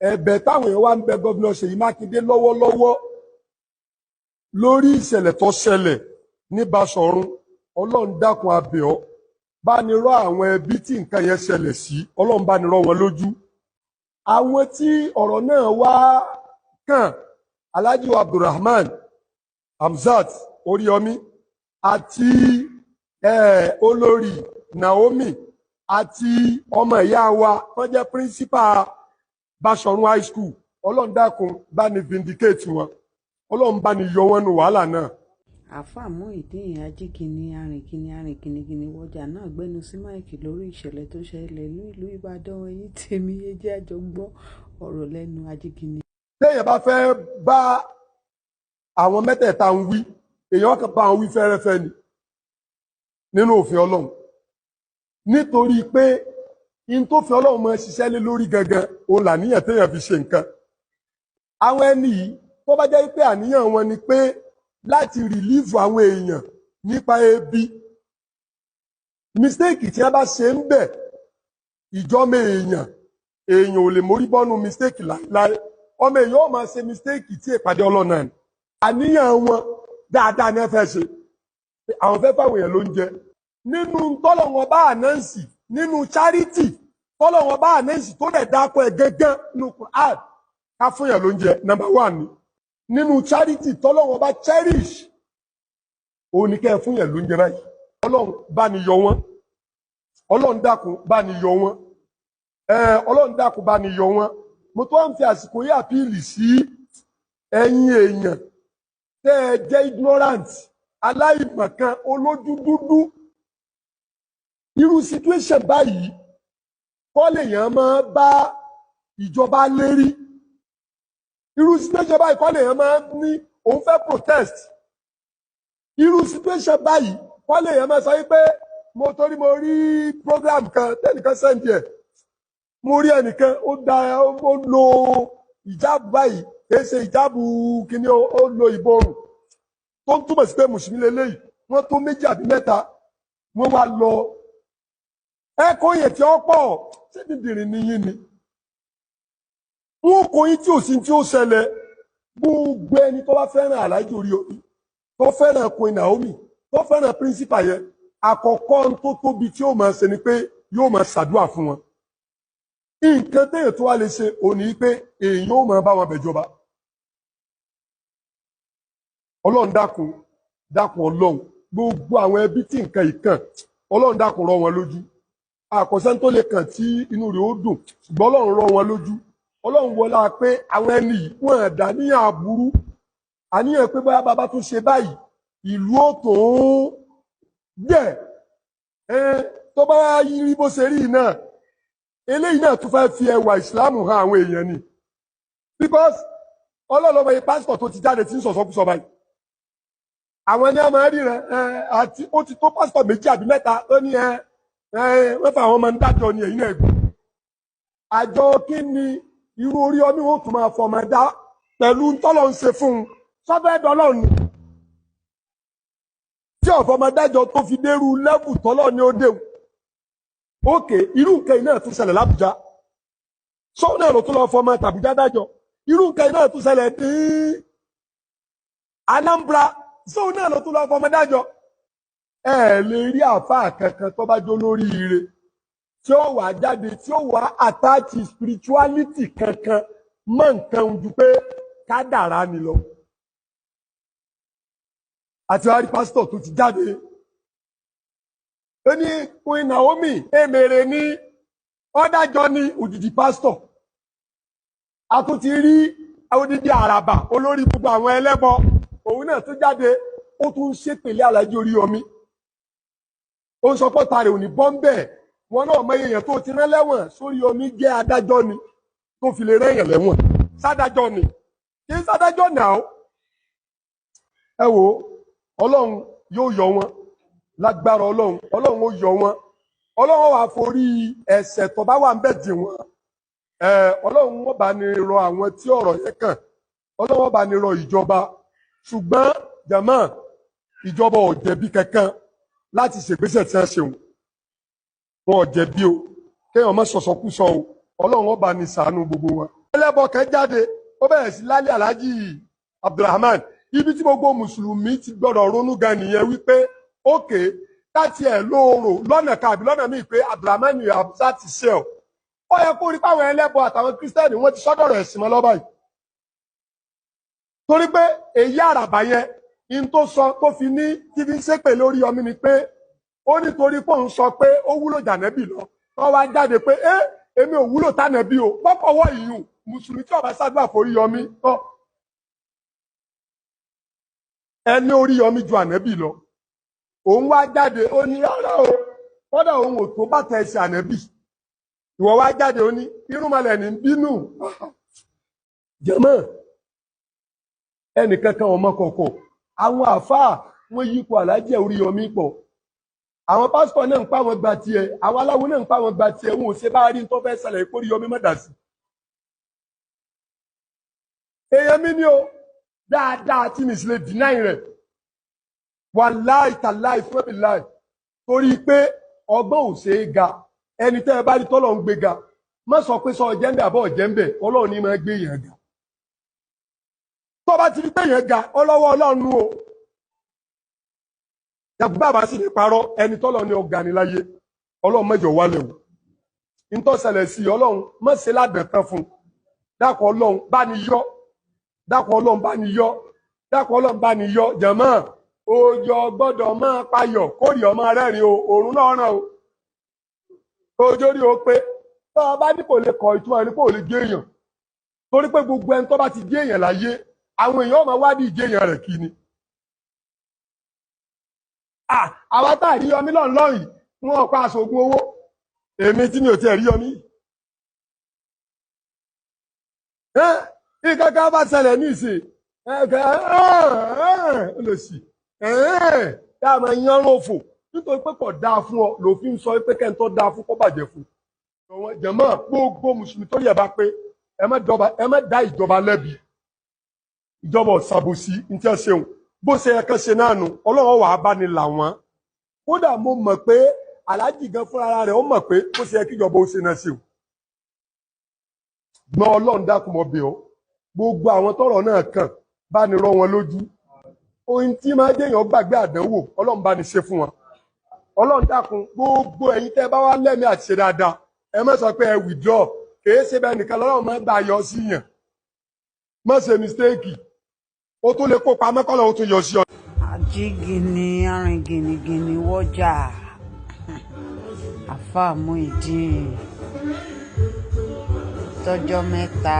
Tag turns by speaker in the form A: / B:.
A: ẹ̀bẹ̀ táwọn èèyàn wá ń bẹ gómìnà Ṣèyí Mákindé lọ́wọ́lọ́wọ́ lórí ìṣẹ̀lẹ̀ tó ṣẹlẹ̀ ní Báṣọ̀run. Ọlọ́run dákun a bẹ̀ ọ́, bá ní rọ̀ àwọn ẹbí tí nǹkan yẹn ṣẹlẹ̀ sí, Ọlọ́run bá ní rọ̀ wọn lójú. Àwọn tí ọ̀rọ̀ náà wá kàn, Alhaji Abdulrahman Hamzat Oríyọmí àti olórí Naomi àti ọmọ ìyá wa wọ́n jẹ́ principal Báṣọ̀run High School. Ọlọ́run dákun bá ní vindicate wọn, Ọlọ́run bá ní yọ wọn nù wàhálà náà.
B: Àáfàá Muyideen Ajíkìní arìnkìní wọjà náà gbẹnu sí máìkì lórí ìṣẹ̀lẹ̀ tó ṣẹlẹ̀ ní ìlú Ìbàdàn. Ẹ̀yin tèmi ẹ jẹ́ a jọ gbọ́ ọ̀rọ̀ lẹ́nu Ajíkìní.
A: Téèyàn bá fẹ́ bá àwọn mẹ́tẹ̀ẹ̀ta ń wí, èèyàn kan bá wọn wí fẹ́rẹ́fẹ́ ni nínú òfin Ọlọ́run, nítorí pé in tó fi Ọlọ́run máa ṣiṣẹ́ lé lórí gangan òun làníyàn téèyàn fi ṣe nǹkan. Àwọn ẹni yìí tó bá jẹ́ pé àníyàn wọn ni pé láti rìlíìfù àwọn èèyàn nípa ebi, mistake tí wọ́n bá ṣe ń bẹ̀ ìjọ́mọ èèyàn ò lè mórí bọ́nu mistake láéláé. Ọmọ èèyàn ó máa ṣe mistake tí ìpàdé Ọlọ́run náà ni. Àníyàn wọn dáadáa ní ẹ fẹ́ ṣe, àwọn fẹ́ fáwọn èèyàn ló ń jẹ nínú tọ́lọ̀wọ̀n bá ànáǹsì, nínú charity tọ́lọ̀wọ̀n bá ànáǹsì tó dẹ̀ dákọ̀ ẹ̀ gẹ́gẹ́ nínú Quran ká fún èèyàn ló ń jẹ. Number 1 ni nínú charity tọ́lọ̀wọ̀n bá cherish òun ni kẹ́ ẹ fún èèyàn ló ń jẹ báyìí. Ọlọ́run bá ní yọ wọ́n, Ọlọ́run dákun bá ní yọ wọ́n, Ọlọ́run dákun bá ní yọ wọ́n. Mo tó ń fi àsìkò yìí àpíìlì sí ẹ̀yin èèyàn tẹ́ ẹ jẹ́ ignorant, aláìmọ̀kan, olójú dúdú. Irú situation báyìí kọ́ lèèyàn máa bá ìjọba lérí. Irú situation báyìí kọ́ lèèyàn máa ní òun fẹ́ protest. Irú situation báyìí kọ́ lèèyàn máa sọ wípé mo rí program kan tẹ́nìkan send ẹ̀, mo rí ẹnìkan ó lo ìjáàbù báyìí, kìí ṣe ìjáàbù kíní, ó lo ìborùn tó ń túmọ̀ sí pé mùsùlùmí lélẹ́yìí. Wọ́n tó 2 àbí 3 wọ́n wá lọ ẹ̀kọ́ yẹn tí ó pọ̀ ṣé dìndìnrín ni yín ni. Wọ́n kò yín tí ò sí tí ó ṣẹlẹ̀. Gbogbo ẹni tó bá fẹ́ràn Alhaji Oríyọmí, tó fẹ́ràn Queen Naomi, tó fẹ́ràn principal yẹn, àkọ́kọ́ tó tóbi tí ó máa ṣe ni pé yóò máa ṣàdúrà fún wọn. Nǹkan téèyàn tó wá lè ṣe òní pé èèyàn ó máa bá wọn bẹ̀jọba. Ọlọ́run dákun Ọlọ́run, gbogbo àwọn ẹbí tí nǹkan ìkàn, Ọlọ́run dákun rọ̀ wọn lójú. Àkọsẹ́ tó lè kàn tí inú rẹ̀ ó dùn, ṣùgbọ́n Ọlọ́run rọ̀ wọn lójú. Ọlọ́run wọlá pé àwọn ẹni yìí wọ́n dá níyàn aburú, àníyàn pé bóyá bàbá tún ṣe báyìí ìlú ó tó jẹ́ tó bá rí bó ṣe rí náà, eléyìí náà tún fẹ́ fi ẹwà ìsìláàmù hàn àwọn èèyàn ni. Because Ọlọ́run ọmọ yìí pásítọ̀ tó ti jáde tí ń sọ̀sọ́kúsọ báyìí, àwọn ẹni a máa rí rẹ àti ó ti tó pásítọ̀ 2 àbí 3 ó ní wọ́n fà àwọn ọmọ ń dájọ́ ní ẹ̀yìn ẹ̀gbọ́n. Àjọ kí ni irú Oríyọmí wọn tún máa fọmọ dá pẹ̀lú tọ́lọ̀ ń ṣe fún un sọ́fẹ́ dọ́lọ́ ni tí ọ̀fọmọ dájọ́ tó fi dérú lẹ́bù tọ́lọ̀ ní ó déwu. Ókè, irú nǹkan iná tún ṣẹlẹ̀ l'Ábùjá, sọ́wọ́n náà ló tún lọ fọmọ tàbújá dájọ́. Irú nǹkan iná tún ṣẹlẹ̀ ní Anambra, sọ́wọ́n náà ló tún lọ fọmọ dájọ́. Ẹ lè rí àfáà kankan tó bá jó lórí ire tí ó wà jáde tí ó wà attach spirituality kankan mọ́ nǹkan ojú pé kádàrá ni lọ. Àti wá rí pásítọ̀ tó ti jáde ó ní Queen Naomi èmèrè ní ọ́dájọ́ ní òjìjì pásítọ̀. A tún ti rí odidi àràbà olórí gbogbo àwọn ẹlẹ́bọ, òun náà tó jáde ó tún ṣépèlé Alhaji Oríyọmí. Ó ń sọ pé tààrẹ ò ní bọ́m̀bẹ̀, wọn náà mọ èèyàn tó ti rán lẹ́wọ̀n. Sóríyọmí jẹ́ adájọ́ ni tó fi lè rán èèyàn lẹ́wọ̀n, sádájọ́ ni kì í sádájọ́ náà. Ẹ wo Ọlọ́run yóò yọ wọn lágbára Ọlọ́run ó yọ wọn. Ọlọ́run wà forí ẹ̀ṣẹ̀ tó bá wà ń bẹ̀ dì wọn. Ọlọ́run wọn bá ní rọ àwọn tí ọ̀rọ̀ yẹn kàn, Ọlọ́run wọn bá ní rọ ìjọba. Ṣùgbọ́n jàmáà, ìjọba ò jẹ̀bi kankan láti ṣègbésẹ̀ tí wọ́n ṣeun. Wọn ò jẹ̀bi o, kéèyàn má sọ̀sọ̀kúsọ o. Ọlọ́run ó bá ní ṣàánú gbogbo wọn. ẹlẹ́bọ kan jáde ó bẹ̀rẹ̀ sí lálẹ́ Alhaji Abdulrahman ibi tí gbogbo mùsùlùmí ti gbọ́dọ̀ ronú gan nìyẹn wípé ókè láti ẹ̀ lóorò lọ́nà kàbí lọ́nà míì pé Abdulrahman Hamzat ti ṣe ọ́ ó yẹ kó rí páwọn ẹlẹ́bọ àtàwọn kírísítẹ́nì wọ́n ti sọ́dọ̀rọ̀ ẹ̀sìn mọ́ lọ́bàá yìí torí pé èyí àràbà yẹn in tó sọ tó fi ní tí fi ń ṣépè lórí Yọmí ni pé ó nítorí pé òun sọ pé ó wúlò jànẹ́bì lọ tó wá jáde pé èmi ò wúlò tánẹ́bì o pọ́pọ́wọ́ ìyún mùsùlùmí tí ọba ṣàdúrà forí Yọmí tọ́ ẹni orí Yọmí ju ànẹ́bì lọ òun wá jáde ó ní rárá o kódà òun ò tó bàtà ẹsẹ̀ ànẹ́bì ìwọ wá jáde ó ní irúnmọlẹ̀ ní bínú jẹ́mọ́ ẹnìkankan ọmọ kọ̀ọ̀kọ̀ àwọn àfáà wọ́n yípo Alhaji orí Yọmí pọ̀ àwọn pásítọ̀ náà ń pa wọn gba tiẹ̀ àwọn aláwo náà ń pa wọn gba tiẹ̀ wọn ò ṣe bá rí tó fẹ́ ṣẹlẹ̀ ìkórí Yọmí mọ́dà sí èèyàn mi ni o dáadáa tí mi sì lè dínà rẹ̀ wàláì tàláì fúnbìláì torí pé ọgbọ́n ò ṣe é ga ẹni tẹ́ ẹ bá rí tọ́lọ̀ ń gbé ga má sọ pé sọ ọ̀jẹ̀ǹbẹ̀ àbọ̀ ọ̀jẹ̀ǹbẹ̀ Ọlọ́run ní máa gbé yẹn ga tó bá ti rí pé yẹn ga ọlọ́wọ́ Ọlọ́run o yàgò bàbá sì ní parọ́ ẹni tọ́lọ̀ ní ọ̀gá ni láyé Ọlọ́run mẹ́jọ wálẹ̀ o ntọ́sẹ̀lẹ̀ sí Ọlọ́run má ṣe ládẹ̀tán fún dákọ̀ Ọlọ́run bá ní yọ dákọ̀ Ọlọ́run bá ní yọ dákọ̀ Ọlọ́run bá ní yọ jẹ̀mọ́ òjò gbọ́dọ̀ máa payọ̀ kórì ọmọ rẹ́rìn o òrùn náà ràn o òjò rí o pé tó o bá ní kò lè kọ ìtumọ̀ ní kò lè gé èèyàn torí pé gbogbo ẹni tó bá ti gé èèyàn láyé àwọn èèyàn máa wádìí ìgé èèyàn rẹ̀ kí ni. àwa tá à rí Yọmí lọ́nlọ́yìn wọn pa aṣoògùn owó èmi tí mi ò tiẹ̀ rí Yọmí. nǹkan kan bá ṣẹlẹ̀ ní ìsìn olùsì yá máa yan òfò nítorí pé kò dáa fún ọ lòfin sọ pé kẹ́ńtọ́ dáa fún kó bàjẹ́ fún un. jẹ̀mọ́ gbogbo mùsùlùmí tó yẹ bá pé ẹ má dá ìjọba lẹ́bi ìjọba ọ̀sàbòsí ní tí ẹ ṣeun bó ṣe yẹ kán ṣe náà nù Ọlọ́run wàá bá ní là wọ́n kódà mo mọ̀ pé Alhaji gan fúnra rẹ̀ ó mọ̀ pé bó ṣe yẹ kí ìjọba ó ṣe náà ṣe o gbọ́n Ọlọ́run dákun mọ́ bẹ̀ ọ́ gbogbo àwọn tọ́rọ̀ náà kàn bá ní rọ́ wọn lójú ohun tí máa jẹ́yàn gbàgbé àdánwò Ọlọ́run bá ní ṣe fún wọn Ọlọ́run dákun gbogbo ẹ̀yin tẹ́ bá wá lẹ́mí àti ṣe dáadáa ẹ má sọ pé ẹ withdraw kìí ṣe bẹ́ẹ̀ nìkan lọ́rọ̀ máa gbà yọ sí yàn má ṣe mistake ó tún lè kópa mẹ́kànlá ó tún yọ sí ọ.
B: Ajígini arìn gìnìgìnì wọ́jà Àfáà Muyideen tọ́jọ́ mẹ́ta.